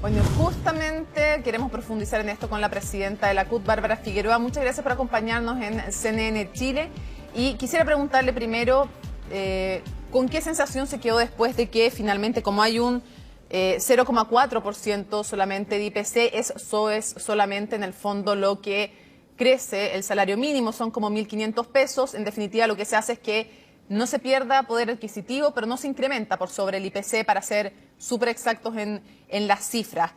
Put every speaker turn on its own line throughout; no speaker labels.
Bueno, justamente queremos profundizar en esto con la presidenta de la CUT, Bárbara Figueroa. Muchas gracias por acompañarnos en CNN Chile. Y quisiera preguntarle primero, ¿con qué sensación se quedó después de que finalmente, como hay un 0,4% solamente de IPC, eso es solamente en el fondo lo que crece el salario mínimo, son como 1.500 pesos. En definitiva, lo que se hace es que no se pierda poder adquisitivo, pero no se incrementa por sobre el IPC, para ser súper exactos en las cifras.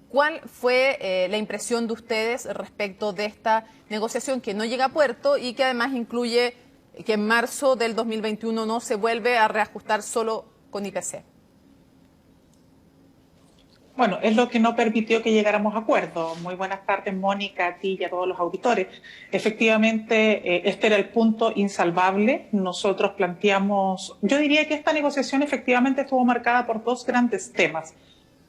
¿Cuál fue la impresión de ustedes respecto de esta negociación que no llega a puerto y que además incluye que en marzo del 2021 no se vuelve a reajustar solo con IPC?
Bueno, es lo que no permitió que llegáramos a acuerdo. Muy buenas tardes, Mónica, a ti y a todos los auditores. Efectivamente, este era el punto insalvable. Nosotros planteamos, yo diría que esta negociación efectivamente estuvo marcada por dos grandes temas.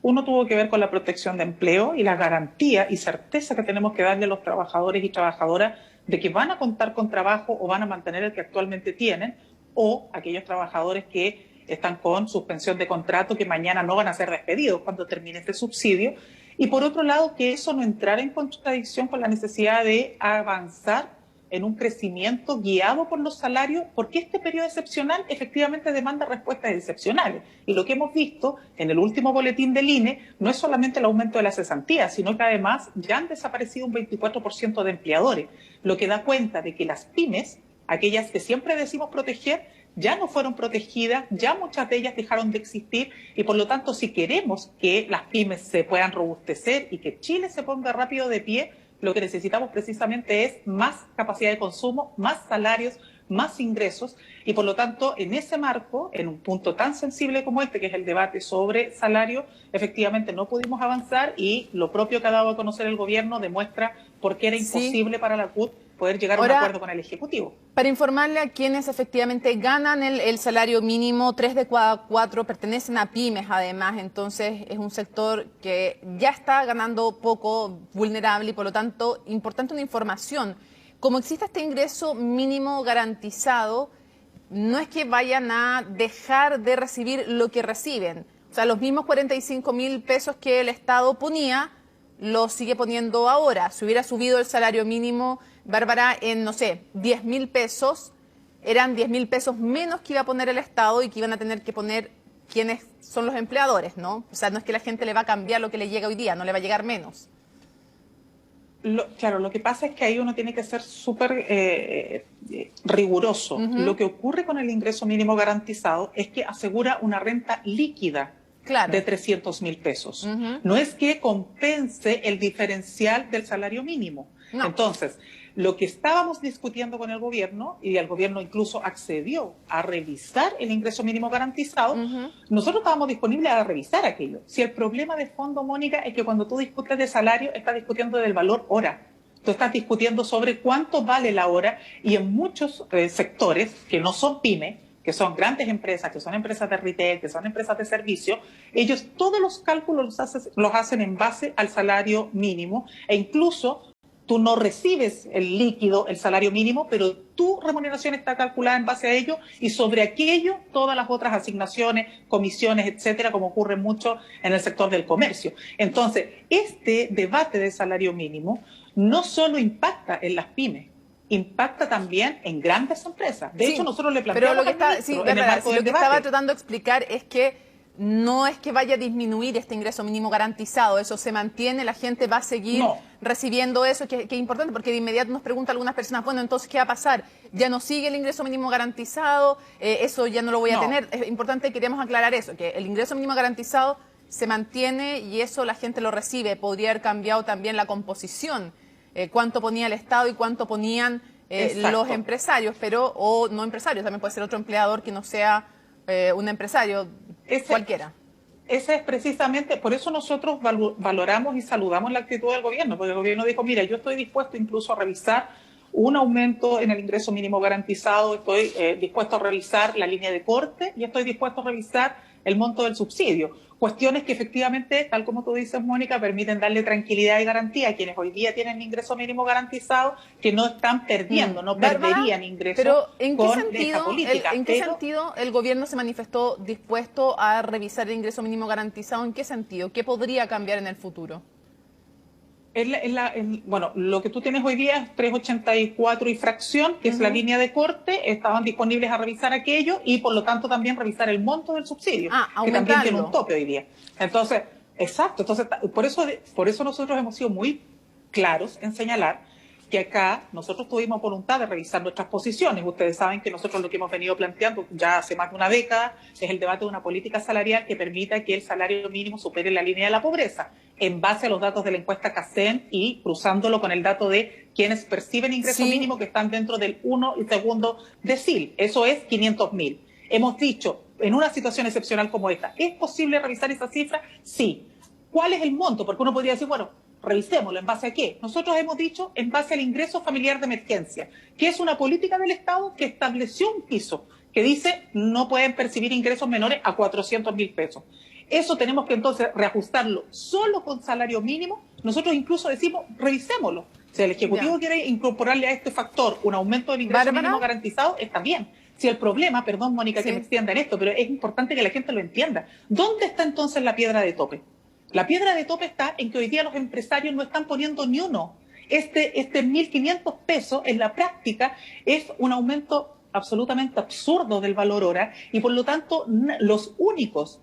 Uno tuvo que ver con la protección de empleo y la garantía y certeza que tenemos que darle a los trabajadores y trabajadoras de que van a contar con trabajo o van a mantener el que actualmente tienen, o aquellos trabajadores que están con suspensión de contrato, que mañana no van a ser despedidos cuando termine este subsidio. Y por otro lado, que eso no entrara en contradicción con la necesidad de avanzar en un crecimiento guiado por los salarios, porque este periodo excepcional efectivamente demanda respuestas excepcionales. Y lo que hemos visto en el último boletín del INE no es solamente el aumento de las cesantías, sino que además ya han desaparecido un 24% de empleadores, lo que da cuenta de que las pymes, aquellas que siempre decimos proteger, ya no fueron protegidas, ya muchas de ellas dejaron de existir, y por lo tanto, si queremos que las pymes se puedan robustecer y que Chile se ponga rápido de pie, lo que necesitamos precisamente es más capacidad de consumo, más salarios, más ingresos, y por lo tanto, en ese marco, en un punto tan sensible como este, que es el debate sobre salario, efectivamente no pudimos avanzar, y lo propio que ha dado a conocer el gobierno demuestra por qué era imposible para la CUT poder llegar a un acuerdo con el Ejecutivo.
Para informarle a quienes efectivamente ganan el salario mínimo, 3 de cada 4 pertenecen a pymes además, entonces es un sector que ya está ganando poco, vulnerable, y por lo tanto, importante una información. Como existe este ingreso mínimo garantizado, no es que vayan a dejar de recibir lo que reciben. O sea, los mismos 45.000 pesos que el Estado ponía, los sigue poniendo ahora. Si hubiera subido el salario mínimo, Bárbara, en, no sé, 10.000 pesos, eran 10.000 pesos menos que iba a poner el Estado y que iban a tener que poner quienes son los empleadores, ¿no? O sea, no es que la gente le va a cambiar lo que le llega hoy día, no le va a llegar menos.
Claro, lo que pasa es que ahí uno tiene que ser súper riguroso. Lo que ocurre con el ingreso mínimo garantizado es que asegura una renta líquida de 300.000 pesos. No es que compense el diferencial del salario mínimo. No. Entonces, lo que estábamos discutiendo con el gobierno, y el gobierno incluso accedió a revisar el ingreso mínimo garantizado, nosotros estábamos disponibles a revisar aquello. Si el problema de fondo, Mónica, es que cuando tú discutes de salario, estás discutiendo del valor hora. Tú estás discutiendo sobre cuánto vale la hora, y en muchos sectores que no son pymes, que son grandes empresas, que son empresas de retail, que son empresas de servicio, ellos todos los cálculos los hacen en base al salario mínimo, e incluso tú no recibes el líquido, el salario mínimo, pero tu remuneración está calculada en base a ello, y sobre aquello todas las otras asignaciones, comisiones, etcétera, como ocurre mucho en el sector del comercio. Entonces, este debate del salario mínimo no solo impacta en las pymes, impacta también en grandes empresas. De hecho, nosotros le planteamos
lo que estaba tratando de explicar es que no es que vaya a disminuir este ingreso mínimo garantizado, eso se mantiene, la gente va a seguir recibiendo eso, que es importante, porque de inmediato nos preguntan algunas personas, bueno, entonces, ¿qué va a pasar? ¿Ya no sigue el ingreso mínimo garantizado? ¿Eso ya no lo voy a tener? Es importante, queremos aclarar eso, que el ingreso mínimo garantizado se mantiene y eso la gente lo recibe. Podría haber cambiado también la composición, cuánto ponía el Estado y cuánto ponían los empresarios, o no empresarios, también puede ser otro empleador que no sea un empresario, cualquiera.
Ese es precisamente, por eso nosotros valoramos y saludamos la actitud del gobierno, porque el gobierno dijo, mira, yo estoy dispuesto incluso a revisar un aumento en el ingreso mínimo garantizado, estoy dispuesto a revisar la línea de corte y estoy dispuesto a revisar el monto del subsidio. cuestiones que efectivamente, tal como tú dices, Mónica, permiten darle tranquilidad y garantía a quienes hoy día tienen ingreso mínimo garantizado, que no están perdiendo, no
Bárbara,
perderían ingresos
pero ¿en qué
con
sentido,
esta política.
¿en qué sentido el gobierno se manifestó dispuesto a revisar el ingreso mínimo garantizado? ¿En qué sentido? ¿Qué podría cambiar en el futuro?
Bueno, lo que tú tienes hoy día es 384 y fracción, que es la línea de corte. Estaban disponibles a revisar aquello y por lo tanto también revisar el monto del subsidio, que también tiene un tope hoy día. Entonces, exacto, entonces por eso nosotros hemos sido muy claros en señalar que acá nosotros tuvimos voluntad de revisar nuestras posiciones. Ustedes saben que nosotros lo que hemos venido planteando ya hace más de una década es el debate de una política salarial que permita que el salario mínimo supere la línea de la pobreza, en base a los datos de la encuesta CACEN y cruzándolo con el dato de quienes perciben ingreso mínimo que están dentro del 1 y segundo decil. Eso es 500.000. Hemos dicho, en una situación excepcional como esta, ¿es posible revisar esa cifra? Sí. ¿Cuál es el monto? Porque uno podría decir, bueno, revisémoslo, ¿en base a qué? Nosotros hemos dicho en base al ingreso familiar de emergencia, que es una política del Estado que estableció un piso que dice no pueden percibir ingresos menores a 400.000 pesos. Eso tenemos que entonces reajustarlo solo con salario mínimo. Nosotros incluso decimos, revisémoslo. Si el Ejecutivo quiere incorporarle a este factor un aumento del ingreso mínimo garantizado, está bien. Si el problema, perdón Mónica que me extienda en esto, pero es importante que la gente lo entienda. ¿Dónde está entonces la piedra de tope? La piedra de tope está en que hoy día los empresarios no están poniendo ni uno. Este 1.500 pesos en la práctica es un aumento absolutamente absurdo del valor hora y por lo tanto los únicos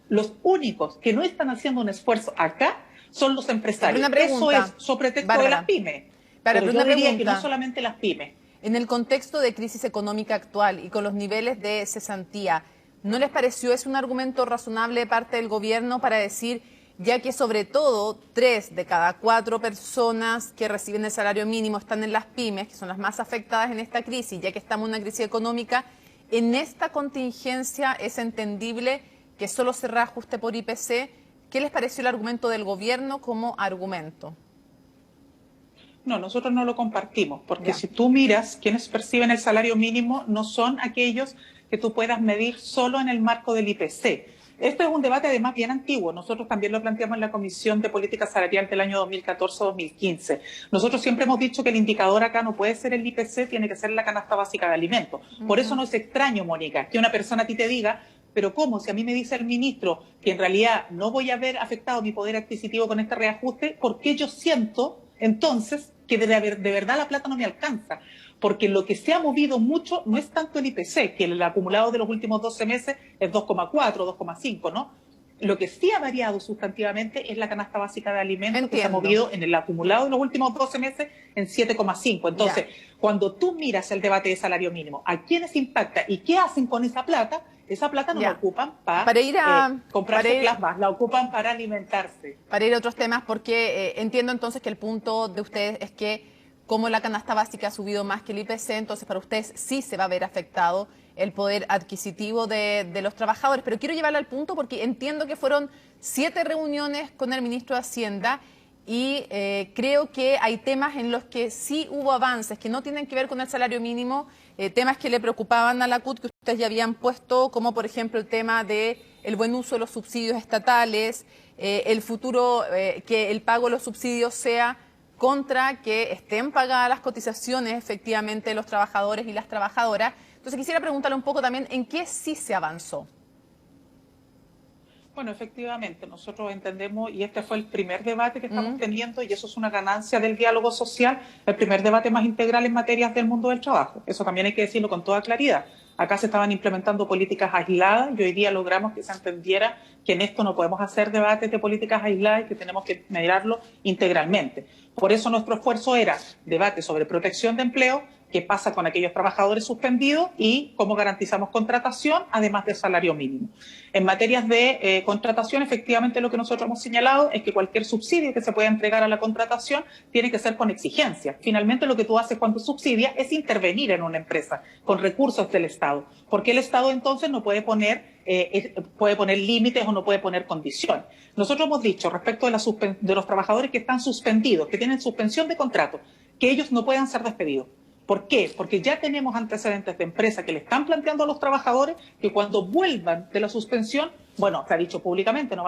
que no están haciendo un esfuerzo acá son los empresarios. Eso es sobre pretexto de las pymes. Pero yo diría que no solamente las pymes.
En el contexto de crisis económica actual y con los niveles de cesantía, ¿no les pareció ese un argumento razonable de parte del gobierno para decir, ya que sobre todo 3 de cada 4 personas que reciben el salario mínimo están en las pymes, que son las más afectadas en esta crisis, ya que estamos en una crisis económica, en esta contingencia es entendible que solo se reajuste por IPC? ¿Qué les pareció el argumento del gobierno como argumento?
No, nosotros no lo compartimos, porque si tú miras quienes perciben el salario mínimo no son aquellos que tú puedas medir solo en el marco del IPC. Este es un debate además bien antiguo. Nosotros también lo planteamos en la Comisión de Política Salarial del año 2014-2015. Nosotros siempre hemos dicho que el indicador acá no puede ser el IPC, tiene que ser la canasta básica de alimentos. Por eso no es extraño, Mónica, que una persona a ti te diga, pero ¿cómo? Si a mí me dice el ministro que en realidad no voy a ver afectado mi poder adquisitivo con este reajuste, ¿por qué yo siento entonces que de verdad la plata no me alcanza? Porque lo que se ha movido mucho no es tanto el IPC, que el acumulado de los últimos 12 meses es 2,4, 2,5, ¿no? Lo que sí ha variado sustantivamente es la canasta básica de alimentos, que se ha movido en el acumulado de los últimos 12 meses en 7,5. Entonces, cuando tú miras el debate de salario mínimo, ¿a quiénes impacta y qué hacen con esa plata no la ocupan para ir a comprarse plasmas, la ocupan para alimentarse.
Para ir a otros temas, porque entiendo entonces que el punto de ustedes es que como la canasta básica ha subido más que el IPC, entonces para ustedes sí se va a ver afectado el poder adquisitivo de los trabajadores. Pero quiero llevarlo al punto porque entiendo que fueron 7 reuniones con el ministro de Hacienda y creo que hay temas en los que sí hubo avances que no tienen que ver con el salario mínimo, temas que le preocupaban a la CUT que ustedes ya habían puesto, como por ejemplo el tema de el buen uso de los subsidios estatales, el futuro, que el pago de los subsidios sea contra que estén pagadas las cotizaciones efectivamente de los trabajadores y las trabajadoras. Entonces quisiera preguntarle un poco también en qué sí se avanzó.
Bueno, efectivamente, nosotros entendemos, y este fue el primer debate que estamos teniendo, y eso es una ganancia del diálogo social, el primer debate más integral en materias del mundo del trabajo. Eso también hay que decirlo con toda claridad. Acá se estaban implementando políticas aisladas y hoy día logramos que se entendiera que en esto no podemos hacer debates de políticas aisladas y que tenemos que mirarlo integralmente. Por eso nuestro esfuerzo era debate sobre protección de empleo, qué pasa con aquellos trabajadores suspendidos y cómo garantizamos contratación, además del salario mínimo. En materias de contratación, efectivamente lo que nosotros hemos señalado es que cualquier subsidio que se pueda entregar a la contratación tiene que ser con exigencia. Finalmente lo que tú haces cuando subsidias es intervenir en una empresa con recursos del Estado, porque el Estado entonces no puede poner límites o no puede poner condiciones. Nosotros hemos dicho respecto de los trabajadores que están suspendidos, que tienen suspensión de contrato, que ellos no puedan ser despedidos. ¿Por qué? Porque ya tenemos antecedentes de empresas que le están planteando a los trabajadores que cuando vuelvan de la suspensión, bueno, se ha dicho públicamente, no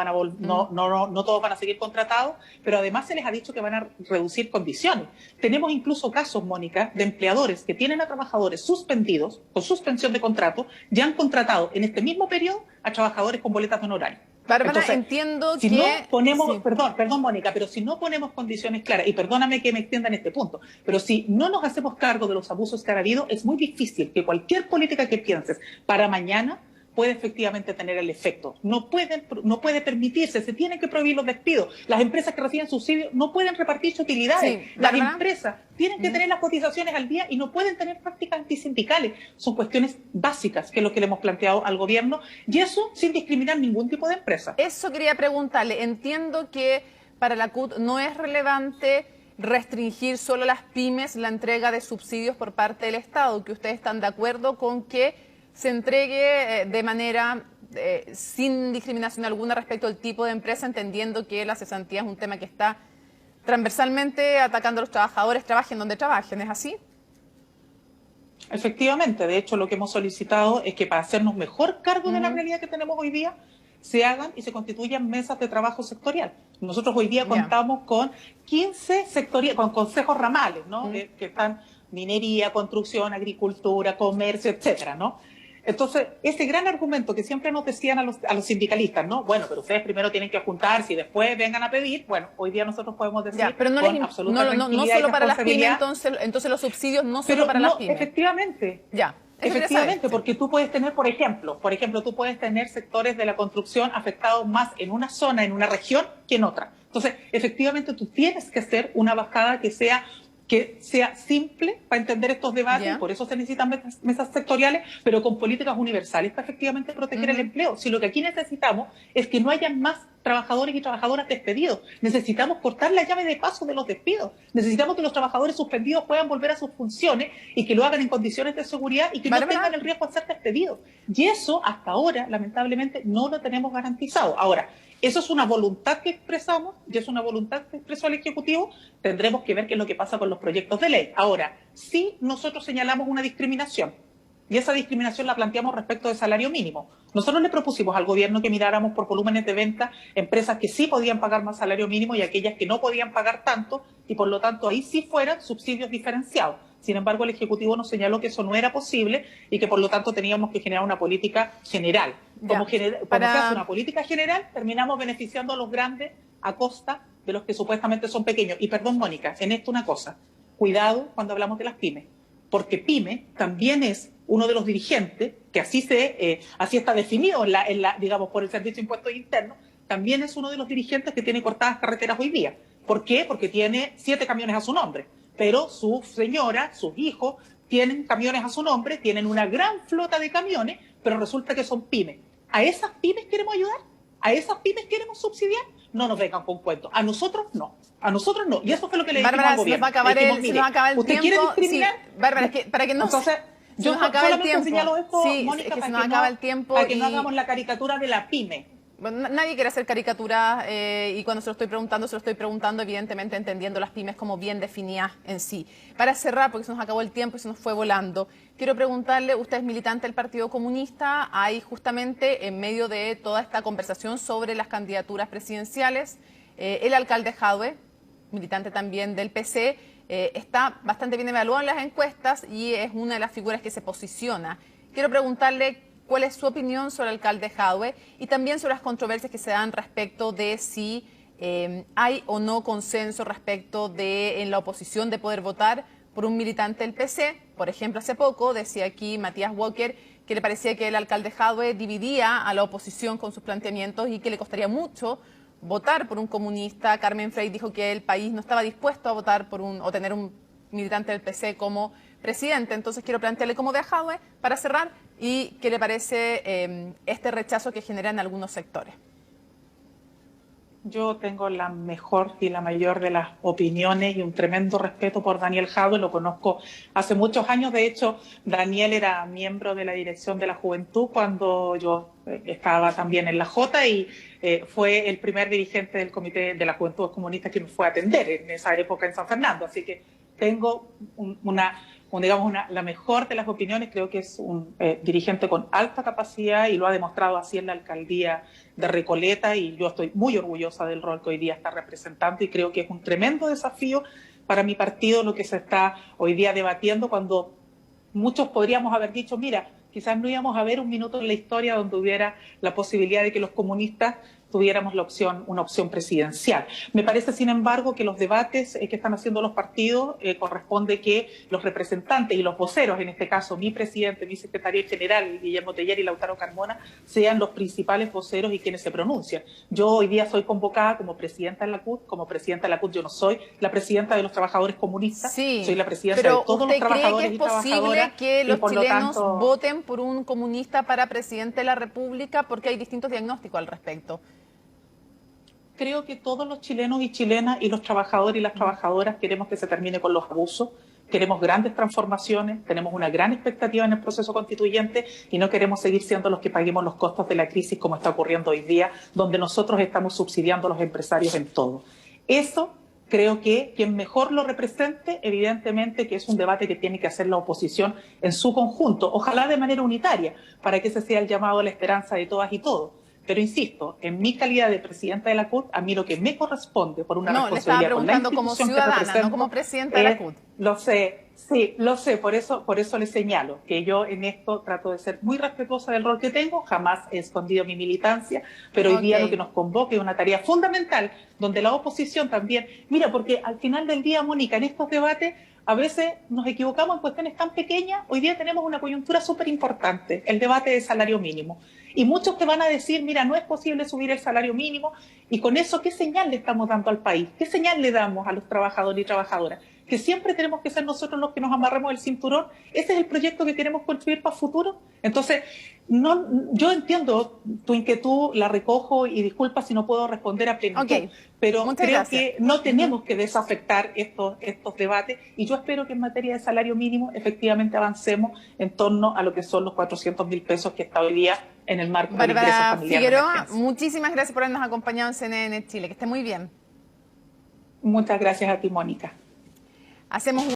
todos van a seguir contratados, pero además se les ha dicho que van a reducir condiciones. Tenemos incluso casos, Mónica, de empleadores que tienen a trabajadores suspendidos, con suspensión de contrato, ya han contratado en este mismo periodo a trabajadores con boletas de honorario.
Bárbara,
Entonces,
entiendo
si
que...
no ponemos,
sí.
perdón, Mónica, pero si no ponemos condiciones claras, y perdóname que me extienda en este punto, pero si no nos hacemos cargo de los abusos que ha habido, es muy difícil que cualquier política que pienses para mañana puede efectivamente tener el efecto. No puede permitirse, se tienen que prohibir los despidos. Las empresas que reciben subsidios no pueden repartir sus utilidades.
Sí,
las empresas tienen que tener las cotizaciones al día y no pueden tener prácticas antisindicales. Son cuestiones básicas, que es lo que le hemos planteado al gobierno, y eso sin discriminar ningún tipo de empresa.
Eso quería preguntarle. Entiendo que para la CUT no es relevante restringir solo a las pymes la entrega de subsidios por parte del Estado, que ustedes están de acuerdo con que se entregue de manera sin discriminación alguna respecto al tipo de empresa, entendiendo que la cesantía es un tema que está transversalmente atacando a los trabajadores, trabajen donde trabajen, ¿es así?
Efectivamente, de hecho lo que hemos solicitado es que para hacernos mejor cargo de la realidad que tenemos hoy día, se hagan y se constituyan mesas de trabajo sectorial. Nosotros hoy día contamos con 15 sectoriales, con consejos ramales, ¿no? Que están minería, construcción, agricultura, comercio, etcétera, ¿no? Entonces, ese gran argumento que siempre nos decían a los sindicalistas, ¿no? Bueno, pero ustedes primero tienen que juntarse y después vengan a pedir. Bueno, hoy día nosotros podemos decir
pero no solo para las pymes, entonces los subsidios no solo para las pymes.
Efectivamente. Efectivamente, porque tú puedes tener, por ejemplo, tú puedes tener sectores de la construcción afectados más en una zona, en una región, que en otra. Entonces, efectivamente, tú tienes que hacer una bajada que sea simple para entender estos debates, por eso se necesitan mesas sectoriales, pero con políticas universales para efectivamente proteger el empleo. Si lo que aquí necesitamos es que no haya más trabajadores y trabajadoras despedidos, necesitamos cortar la llave de paso de los despidos, necesitamos que los trabajadores suspendidos puedan volver a sus funciones y que lo hagan en condiciones de seguridad y que no tengan el riesgo de ser despedidos. Y eso hasta ahora, lamentablemente, no lo tenemos garantizado. Ahora, eso es una voluntad que expresamos y es una voluntad que expresó el Ejecutivo. Tendremos que ver qué es lo que pasa con los proyectos de ley. Ahora, sí nosotros señalamos una discriminación y esa discriminación la planteamos respecto del salario mínimo. Nosotros le propusimos al gobierno que miráramos por volúmenes de venta empresas que sí podían pagar más salario mínimo y aquellas que no podían pagar tanto y por lo tanto ahí sí fueran subsidios diferenciados. Sin embargo, el Ejecutivo nos señaló que eso no era posible y que por lo tanto teníamos que generar una política general. Cuando se hace una política general, terminamos beneficiando a los grandes a costa de los que supuestamente son pequeños. Y perdón, Mónica, en esto una cosa. Cuidado cuando hablamos de las pymes, porque pyme también es uno de los dirigentes, que así está definido digamos, por el Servicio de Impuestos Internos, también es uno de los dirigentes que tiene cortadas carreteras hoy día. ¿Por qué? Porque tiene 7 camiones a su nombre. Pero su señora, sus hijos, tienen camiones a su nombre, tienen una gran flota de camiones, pero resulta que son pymes. ¿A esas pymes queremos ayudar? ¿A esas pymes queremos subsidiar? No nos vengan con cuentos. A nosotros no. A nosotros no. Y eso fue lo que le dijimos al gobierno.
Se nos va a acabar el
¿usted
tiempo.
quiere discriminar?
Sí, Bárbara, es que para que no...
Entonces, yo solamente señalo esto, Mónica,
es que se nos acaba el tiempo
para que no hagamos la caricatura de la pyme.
Bueno, nadie quiere hacer caricaturas y cuando se lo estoy preguntando evidentemente entendiendo las pymes como bien definidas en sí. Para cerrar, porque se nos acabó el tiempo y se nos fue volando, quiero preguntarle, usted es militante del Partido Comunista, hay justamente en medio de toda esta conversación sobre las candidaturas presidenciales, el alcalde Jadwe, militante también del PC, está bastante bien evaluado en las encuestas y es una de las figuras que se posiciona. Quiero preguntarle cuál es su opinión sobre el alcalde Jadwe y también sobre las controversias que se dan respecto de si hay o no consenso respecto de en la oposición de poder votar por un militante del PC. Por ejemplo, hace poco decía aquí Matías Walker que le parecía que el alcalde Jadwe dividía a la oposición con sus planteamientos y que le costaría mucho votar por un comunista. Carmen Frey dijo que el país no estaba dispuesto a votar por o tener un militante del PC como presidente. Entonces quiero plantearle cómo ve a Jadwe para cerrar y qué le parece este rechazo que genera en algunos sectores.
Yo tengo la mejor y la mayor de las opiniones y un tremendo respeto por Daniel Jadwe, lo conozco hace muchos años. De hecho, Daniel era miembro de la dirección de la Juventud cuando yo estaba también en la Jota y fue el primer dirigente del Comité de la Juventud Comunista que me fue a atender en esa época en San Fernando. Así que tengo la mejor de las opiniones. Creo que es un dirigente con alta capacidad y lo ha demostrado así en la alcaldía de Recoleta, y yo estoy muy orgullosa del rol que hoy día está representando, y creo que es un tremendo desafío para mi partido lo que se está hoy día debatiendo, cuando muchos podríamos haber dicho, mira, quizás no íbamos a ver un minuto en la historia donde hubiera la posibilidad de que los comunistas tuviéramos una opción presidencial. Me parece, sin embargo, que los debates que están haciendo los partidos corresponde que los representantes y los voceros, en este caso mi presidente, mi secretario general, Guillermo Teller y Lautaro Carmona, sean los principales voceros y quienes se pronuncian. Yo hoy día soy convocada como presidenta de la CUT. Como presidenta de la CUT yo no soy la presidenta de los trabajadores comunistas,
sí,
soy la presidenta de todos los trabajadores y trabajadoras.
¿Pero usted cree que es posible que los chilenos
tanto,
voten por un comunista para presidente de la República? Porque hay distintos diagnósticos al respecto.
Creo que todos los chilenos y chilenas y los trabajadores y las trabajadoras queremos que se termine con los abusos, queremos grandes transformaciones, tenemos una gran expectativa en el proceso constituyente y no queremos seguir siendo los que paguemos los costos de la crisis como está ocurriendo hoy día, donde nosotros estamos subsidiando a los empresarios en todo. Eso creo que quien mejor lo represente, evidentemente que es un debate que tiene que hacer la oposición en su conjunto, ojalá de manera unitaria, para que ese sea el llamado a la esperanza de todas y todos. Pero insisto, en mi calidad de presidenta de la CUT, a mí lo que me corresponde por una responsabilidad
le estaba preguntando como ciudadana, no como presidenta de la CUT.
Lo sé, sí, lo sé, por eso le señalo que yo en esto trato de ser muy respetuosa del rol que tengo, jamás he escondido mi militancia, pero hoy día lo que nos convoca es una tarea fundamental, donde la oposición también, mira, porque al final del día, Mónica, en estos debates a veces nos equivocamos en cuestiones tan pequeñas. Hoy día tenemos una coyuntura súper importante, el debate de salario mínimo. Y muchos te van a decir, mira, no es posible subir el salario mínimo. Y con eso, ¿qué señal le estamos dando al país? ¿Qué señal le damos a los trabajadores y trabajadoras? Que siempre tenemos que ser nosotros los que nos amarremos el cinturón. ¿Ese es el proyecto que queremos construir para el futuro? Entonces, yo entiendo tu inquietud, la recojo y disculpa si no puedo responder a plenitud, pero creo que no tenemos que desafectar estos debates, y yo espero que en materia de salario mínimo efectivamente avancemos en torno a lo que son los 400.000 pesos que está hoy día en el marco del ingreso familiar.
Figueroa, muchísimas gracias por habernos acompañado en CNN Chile, que esté muy bien.
Muchas gracias a ti, Mónica.
Hacemos